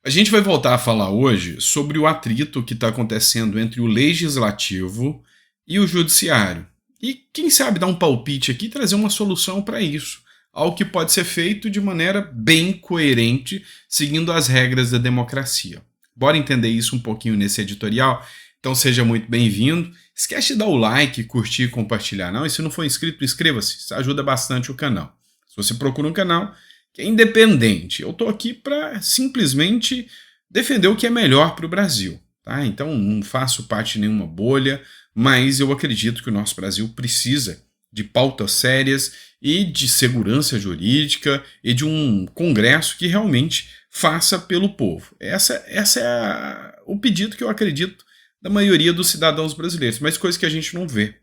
A gente vai voltar a falar hoje sobre o atrito que está acontecendo entre o legislativo e o judiciário. E quem sabe dar um palpite aqui e trazer uma solução para isso. Algo que pode ser feito de maneira bem coerente, seguindo as regras da democracia. Bora entender isso um pouquinho nesse editorial? Então seja muito bem-vindo. Esquece de dar o like, curtir e compartilhar. Não, e se não for inscrito, inscreva-se. Isso ajuda bastante o canal. Se você procura um canal que é independente, eu estou aqui para simplesmente defender o que é melhor para o Brasil. Tá? Então não faço parte de nenhuma bolha, mas eu acredito que o nosso Brasil precisa de pautas sérias e de segurança jurídica e de um Congresso que realmente faça pelo povo. Essa é o pedido que eu acredito da maioria dos cidadãos brasileiros, mas coisa que a gente não vê.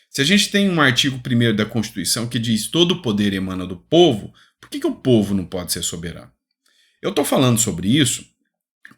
Se a gente tem um artigo 1º da Constituição que diz todo o poder emana do povo, por que o povo não pode ser soberano? Eu estou falando sobre isso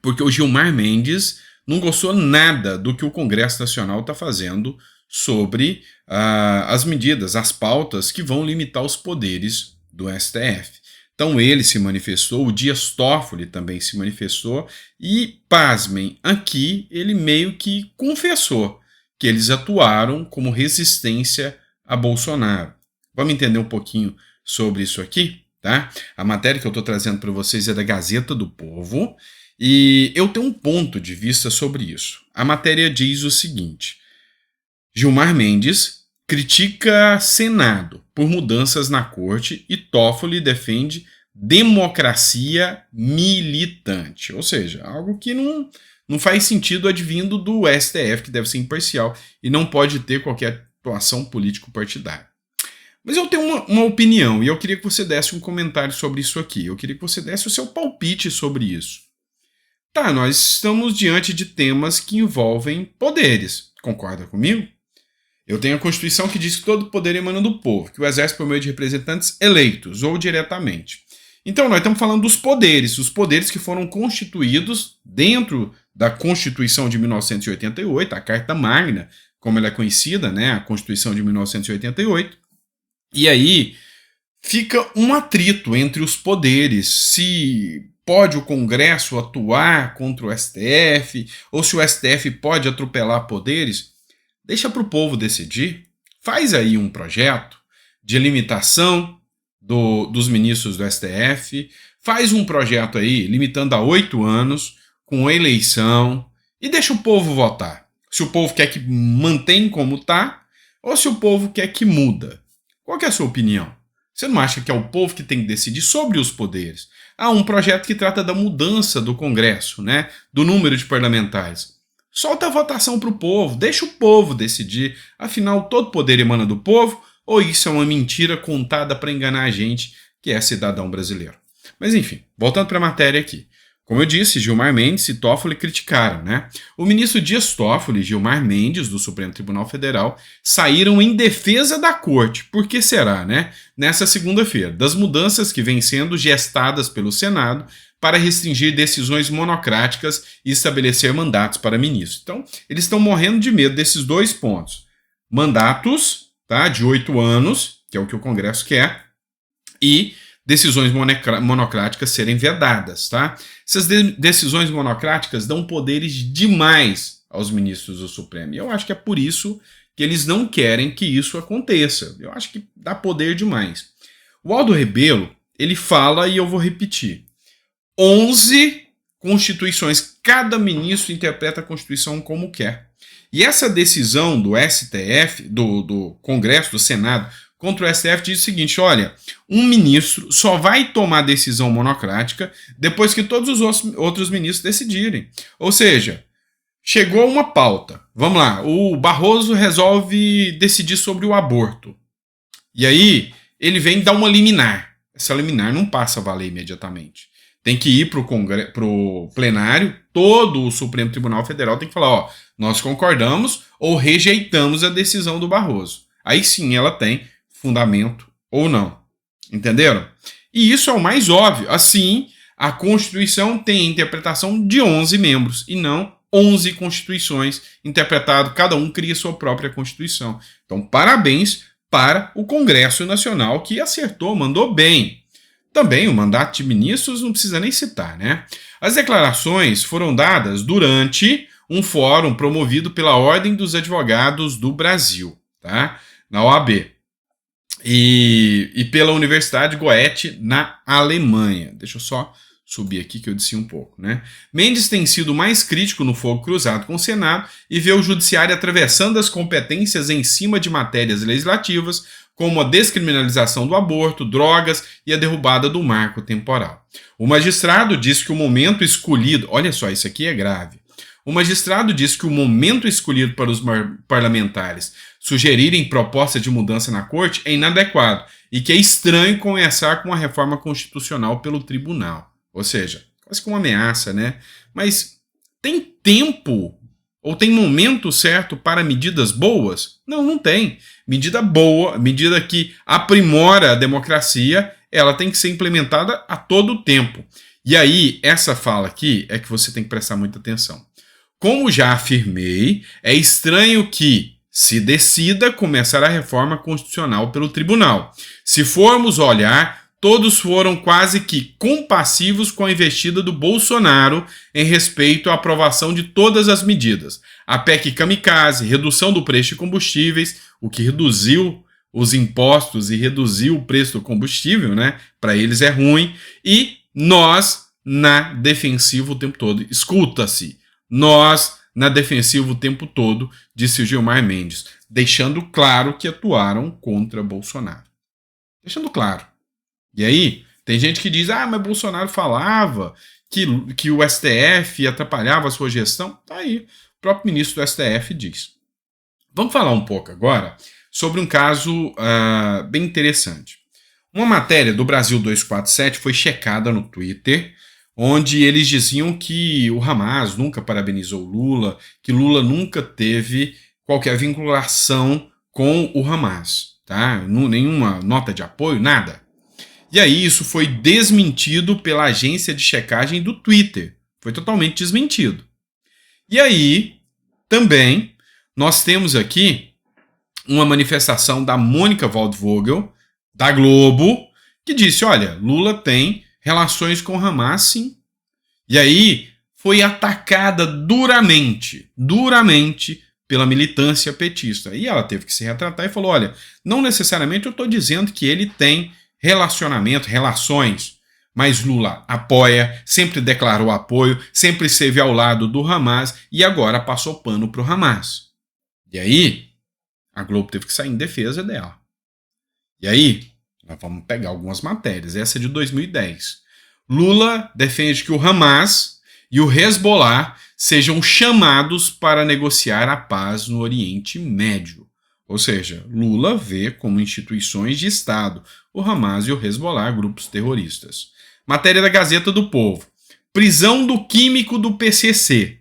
porque o Gilmar Mendes não gostou nada do que o Congresso Nacional está fazendo sobre as medidas, as pautas que vão limitar os poderes do STF. Então ele se manifestou, o Dias Toffoli também se manifestou e, pasmem, aqui ele meio que confessou que eles atuaram como resistência a Bolsonaro. Vamos entender um pouquinho sobre isso aqui? Tá? A matéria que eu estou trazendo para vocês é da Gazeta do Povo e eu tenho um ponto de vista sobre isso. A matéria diz o seguinte: Gilmar Mendes critica Senado por mudanças na corte e Toffoli defende democracia militante. Ou seja, algo que não faz sentido advindo do STF, que deve ser imparcial e não pode ter qualquer atuação político-partidária. Mas eu tenho uma opinião e eu queria que você desse um comentário sobre isso aqui. Eu queria que você desse o seu palpite sobre isso. Tá, nós estamos diante de temas que envolvem poderes. Concorda comigo? Eu tenho a Constituição que diz que todo poder emana do povo, que o exerce por meio de representantes eleitos ou diretamente. Então, nós estamos falando dos poderes, os poderes que foram constituídos dentro da Constituição de 1988, a Carta Magna, como ela é conhecida, né, a Constituição de 1988. E aí fica um atrito entre os poderes, se pode o Congresso atuar contra o STF, ou se o STF pode atropelar poderes. Deixa para o povo decidir. Faz aí um projeto de limitação dos ministros do STF, faz um projeto aí limitando a 8 anos, com eleição, e deixa o povo votar. Se o povo quer que mantém como está, ou se o povo quer que muda. Qual que é a sua opinião? Você não acha que é o povo que tem que decidir sobre os poderes? Há um projeto que trata da mudança do Congresso, né? Do número de parlamentares. Solta a votação para o povo, deixa o povo decidir. Afinal, todo poder emana do povo, ou isso é uma mentira contada para enganar a gente, que é cidadão brasileiro? Mas enfim, voltando para a matéria aqui. Como eu disse, Gilmar Mendes e Toffoli criticaram, né? O ministro Dias Toffoli e Gilmar Mendes, do Supremo Tribunal Federal, saíram em defesa da corte. Por que será, né? Nessa segunda-feira, das mudanças que vêm sendo gestadas pelo Senado para restringir decisões monocráticas e estabelecer mandatos para ministros. Então, eles estão morrendo de medo desses dois pontos. Mandatos, tá, de 8 anos, que é o que o Congresso quer, e decisões monocráticas serem vedadas. Tá? Essas decisões monocráticas dão poderes demais aos ministros do Supremo. E eu acho que é por isso que eles não querem que isso aconteça. Eu acho que dá poder demais. O Aldo Rebelo, ele fala, e eu vou repetir, 11 constituições. Cada ministro interpreta a Constituição como quer. E essa decisão do STF, do Congresso, do Senado, contra o STF diz o seguinte: olha, um ministro só vai tomar decisão monocrática depois que todos os outros ministros decidirem. Ou seja, chegou uma pauta. Vamos lá, o Barroso resolve decidir sobre o aborto. E aí ele vem dar uma liminar. Essa liminar não passa a valer imediatamente. Tem que ir para o plenário, todo o Supremo Tribunal Federal tem que falar, ó, nós concordamos ou rejeitamos a decisão do Barroso. Aí sim ela tem fundamento ou não. Entenderam? E isso é o mais óbvio. Assim, a Constituição tem a interpretação de 11 membros e não 11 constituições interpretadas. Cada um cria sua própria Constituição. Então, parabéns para o Congresso Nacional que acertou, mandou bem. Também o mandato de ministros não precisa nem citar, né? As declarações foram dadas durante um fórum promovido pela Ordem dos Advogados do Brasil, tá? Na OAB. E pela Universidade de Goethe, na Alemanha. Deixa eu só subir aqui que eu disse um pouco, né? Mendes tem sido mais crítico no fogo cruzado com o Senado e vê o judiciário atravessando as competências em cima de matérias legislativas, como a descriminalização do aborto, drogas e a derrubada do marco temporal. O magistrado disse que o momento escolhido... Olha só, isso aqui é grave. O magistrado disse que o momento escolhido para os parlamentares sugerirem proposta de mudança na corte é inadequado e que é estranho começar com a reforma constitucional pelo tribunal. Ou seja, quase que uma ameaça, né? Mas tem tempo ou tem momento certo para medidas boas? Não, não tem. Medida boa, medida que aprimora a democracia, ela tem que ser implementada a todo tempo. E aí, essa fala aqui é que você tem que prestar muita atenção. Como já afirmei, é estranho que se decida começar a reforma constitucional pelo tribunal. Se formos olhar, todos foram quase que compassivos com a investida do Bolsonaro em respeito à aprovação de todas as medidas. A PEC kamikaze, redução do preço de combustíveis, o que reduziu os impostos e reduziu o preço do combustível, né? Para eles é ruim. E nós na defensiva o tempo todo. Escuta-se. Nós na defensiva o tempo todo, disse o Gilmar Mendes, deixando claro que atuaram contra Bolsonaro. Deixando claro. E aí, tem gente que diz, mas Bolsonaro falava que o STF atrapalhava a sua gestão. Tá aí, o próprio ministro do STF diz. Vamos falar um pouco agora sobre um caso bem interessante. Uma matéria do Brasil 247 foi checada no Twitter, onde eles diziam que o Hamas nunca parabenizou Lula, que Lula nunca teve qualquer vinculação com o Hamas, tá? Nenhuma nota de apoio, nada. E aí isso foi desmentido pela agência de checagem do Twitter. Foi totalmente desmentido. E aí, também, nós temos aqui uma manifestação da Mônica Waldvogel, da Globo, que disse, olha, Lula tem relações com Hamas, sim. E aí foi atacada duramente pela militância petista. E ela teve que se retratar e falou, olha, não necessariamente eu estou dizendo que ele tem relações, mas Lula apoia, sempre declarou apoio, sempre esteve ao lado do Hamas e agora passou pano para o Hamas. E aí, a Globo teve que sair em defesa dela. E aí, nós vamos pegar algumas matérias, essa é de 2010. Lula defende que o Hamas e o Hezbollah sejam chamados para negociar a paz no Oriente Médio. Ou seja, Lula vê como instituições de Estado o Hamas e o Hezbollah, grupos terroristas. Matéria da Gazeta do Povo. Prisão do químico do PCC.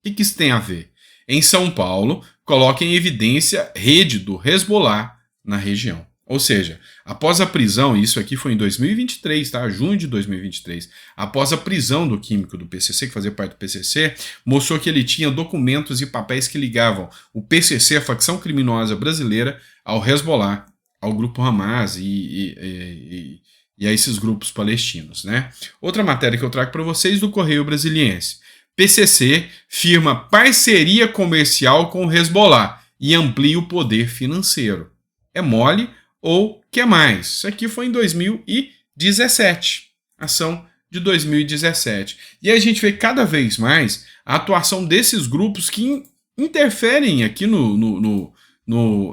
O que isso tem a ver? Em São Paulo, coloca em evidência rede do Hezbollah na região. Ou seja, após a prisão, isso aqui foi em 2023, tá? Junho de 2023, após a prisão do químico do PCC, que fazia parte do PCC, mostrou que ele tinha documentos e papéis que ligavam o PCC, a facção criminosa brasileira, ao Hezbollah, ao grupo Hamas e a esses grupos palestinos, né? Outra matéria que eu trago para vocês do Correio Brasiliense. PCC firma parceria comercial com o Hezbollah e amplia o poder financeiro. É mole ou quer mais? Isso aqui foi em 2017, ação de 2017. E aí a gente vê cada vez mais a atuação desses grupos que interferem aqui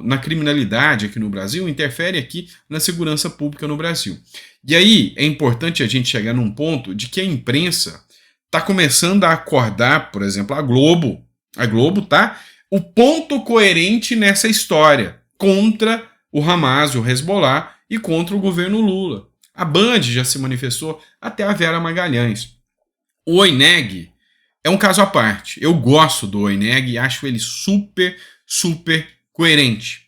na criminalidade aqui no Brasil, interferem aqui na segurança pública no Brasil. E aí é importante a gente chegar num ponto de que a imprensa está começando a acordar, por exemplo, a Globo tá o ponto coerente nessa história contra o Hamas, o Hezbollah e contra o governo Lula. A Band já se manifestou, até a Vera Magalhães. O Oineg é um caso à parte. Eu gosto do Oineg e acho ele super coerente.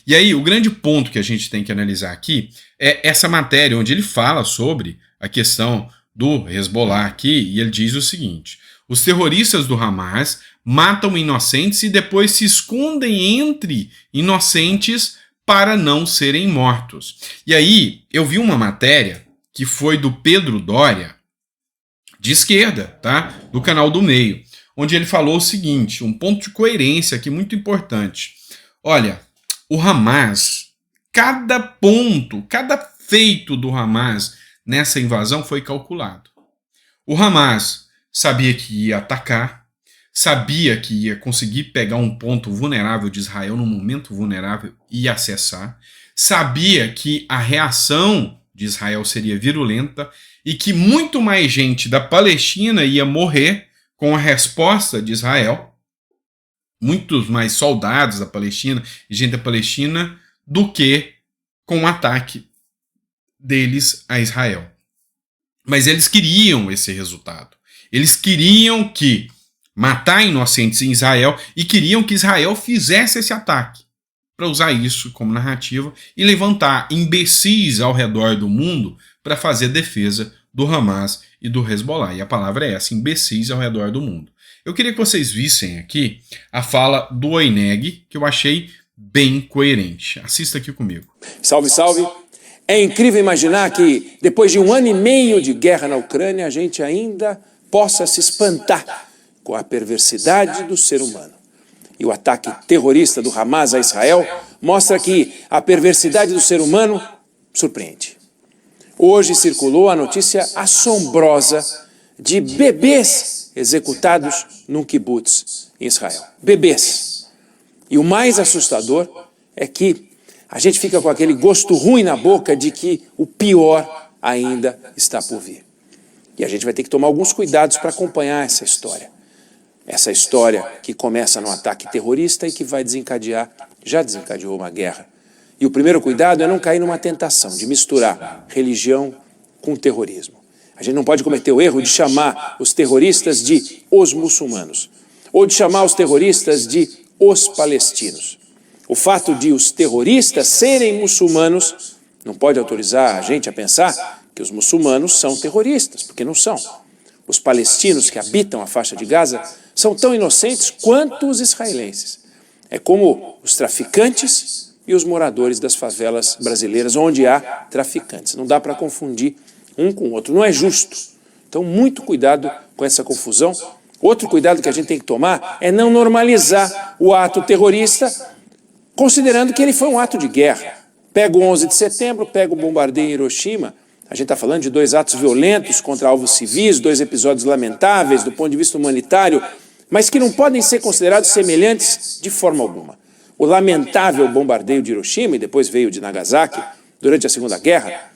E aí, o grande ponto que a gente tem que analisar aqui é essa matéria onde ele fala sobre a questão do Hezbollah aqui, e ele diz o seguinte: os terroristas do Hamas matam inocentes e depois se escondem entre inocentes para não serem mortos. E aí, eu vi uma matéria que foi do Pedro Doria, de esquerda, tá? Do Canal do Meio, onde ele falou o seguinte, um ponto de coerência aqui muito importante. Olha, o Hamas, cada ponto, cada feito do Hamas nessa invasão foi calculado. O Hamas sabia que ia atacar, sabia que ia conseguir pegar um ponto vulnerável de Israel num momento vulnerável e acessar, sabia que a reação de Israel seria virulenta e que muito mais gente da Palestina ia morrer com a resposta de Israel, muitos mais soldados da Palestina e gente da Palestina do que com o ataque deles a Israel. Mas eles queriam esse resultado. Eles queriam que matar inocentes em Israel e queriam que Israel fizesse esse ataque para usar isso como narrativa e levantar imbecis ao redor do mundo para fazer defesa do Hamas e do Hezbollah. E a palavra é essa, imbecis ao redor do mundo. Eu queria que vocês vissem aqui a fala do Oineg, que eu achei bem coerente. Assista aqui comigo. Salve, salve! É incrível imaginar que, depois de 1 ano e meio de guerra na Ucrânia, a gente ainda possa se espantar com a perversidade do ser humano. E o ataque terrorista do Hamas a Israel mostra que a perversidade do ser humano surpreende. Hoje circulou a notícia assombrosa de bebês executados num kibbutz em Israel. Bebês. E o mais assustador é que a gente fica com aquele gosto ruim na boca de que o pior ainda está por vir. E a gente vai ter que tomar alguns cuidados para acompanhar essa história. Essa história que começa num ataque terrorista e que vai desencadear, já desencadeou uma guerra. E o primeiro cuidado é não cair numa tentação de misturar religião com terrorismo. A gente não pode cometer o erro de chamar os terroristas de os muçulmanos, ou de chamar os terroristas de os palestinos. O fato de os terroristas serem muçulmanos não pode autorizar a gente a pensar que os muçulmanos são terroristas, porque não são. Os palestinos que habitam a faixa de Gaza são tão inocentes quanto os israelenses. É como os traficantes e os moradores das favelas brasileiras, onde há traficantes. Não dá para confundir um com o outro, não é justo. Então, muito cuidado com essa confusão. Outro cuidado que a gente tem que tomar é não normalizar o ato terrorista, considerando que ele foi um ato de guerra. Pega o 11 de setembro, pega o bombardeio em Hiroshima. A gente está falando de 2 atos violentos contra alvos civis, 2 episódios lamentáveis do ponto de vista humanitário, mas que não podem ser considerados semelhantes de forma alguma. O lamentável bombardeio de Hiroshima, e depois veio de Nagasaki, durante a Segunda Guerra,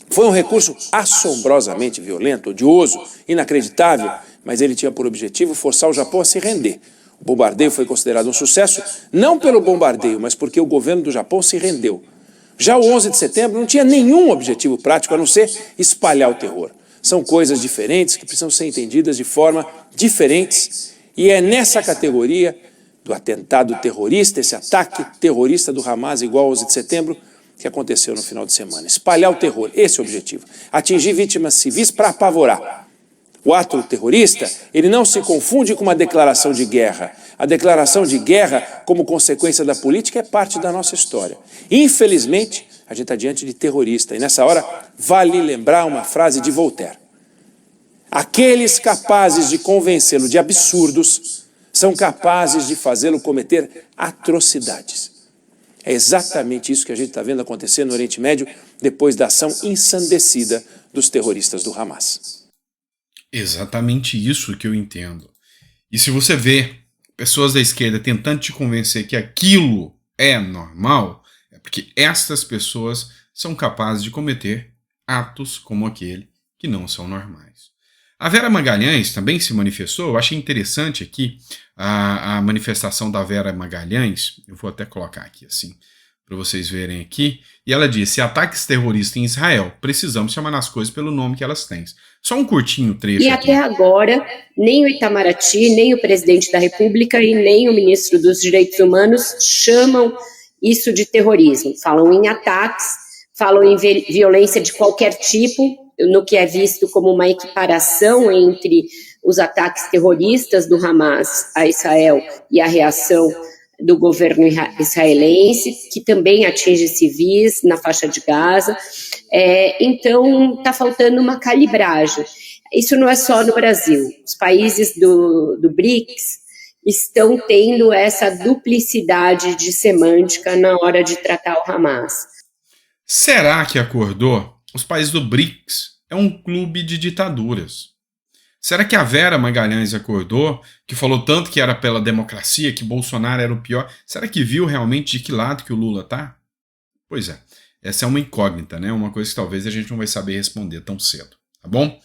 foi um recurso assombrosamente violento, odioso, inacreditável, mas ele tinha por objetivo forçar o Japão a se render. O bombardeio foi considerado um sucesso, não pelo bombardeio, mas porque o governo do Japão se rendeu. Já o 11 de setembro não tinha nenhum objetivo prático a não ser espalhar o terror. São coisas diferentes que precisam ser entendidas de forma diferentes, e é nessa categoria do atentado terrorista, esse ataque terrorista do Hamas igual ao 11 de setembro, que aconteceu no final de semana. Espalhar o terror, esse é o objetivo. Atingir vítimas civis para apavorar. O ato terrorista, ele não se confunde com uma declaração de guerra. A declaração de guerra, como consequência da política, é parte da nossa história. Infelizmente, a gente está diante de terrorista. E nessa hora, vale lembrar uma frase de Voltaire. Aqueles capazes de convencê-lo de absurdos são capazes de fazê-lo cometer atrocidades. É exatamente isso que a gente está vendo acontecer no Oriente Médio depois da ação ensandecida dos terroristas do Hamas. Exatamente isso que eu entendo. E se você vê pessoas da esquerda tentando te convencer que aquilo é normal, é porque estas pessoas são capazes de cometer atos como aquele que não são normais. A Vera Magalhães também se manifestou. Eu achei interessante aqui a manifestação da Vera Magalhães. Eu vou até colocar aqui assim, para vocês verem aqui. E ela disse: ataques terroristas em Israel, precisamos chamar as coisas pelo nome que elas têm. Só um curtinho trecho E aqui. até agora, nem o Itamaraty, nem o presidente da República e nem o ministro dos Direitos Humanos chamam isso de terrorismo. Falam em ataques, falam em violência de qualquer tipo, no que é visto como uma equiparação entre os ataques terroristas do Hamas a Israel e a reação do governo israelense, que também atinge civis na faixa de Gaza. Então, está faltando uma calibragem. Isso não é só no Brasil. Os países do BRICS estão tendo essa duplicidade de semântica na hora de tratar o Hamas. Será que acordou? Os países do BRICS é um clube de ditaduras. Será que a Vera Magalhães acordou, que falou tanto que era pela democracia, que Bolsonaro era o pior? Será que viu realmente de que lado que o Lula tá? Pois é, essa é uma incógnita, né? Uma coisa que talvez a gente não vai saber responder tão cedo, tá bom?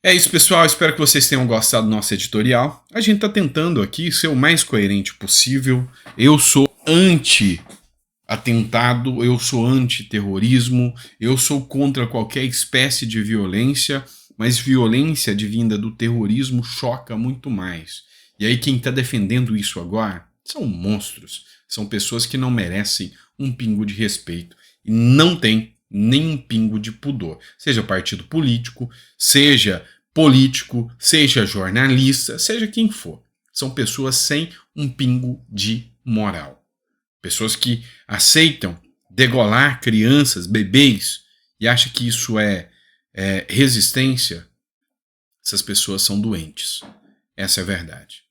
É isso, pessoal. Espero que vocês tenham gostado do nosso editorial. A gente tá tentando aqui ser o mais coerente possível. Eu sou anti-atentado, eu sou anti-terrorismo, eu sou contra qualquer espécie de violência, mas violência advinda do terrorismo choca muito mais. E aí quem está defendendo isso agora são monstros, são pessoas que não merecem um pingo de respeito e não tem nem um pingo de pudor, seja partido político, seja político, seja jornalista, seja quem for. São pessoas sem um pingo de moral. Pessoas que aceitam degolar crianças, bebês, e acham que isso é resistência. Essas pessoas são doentes. Essa é a verdade.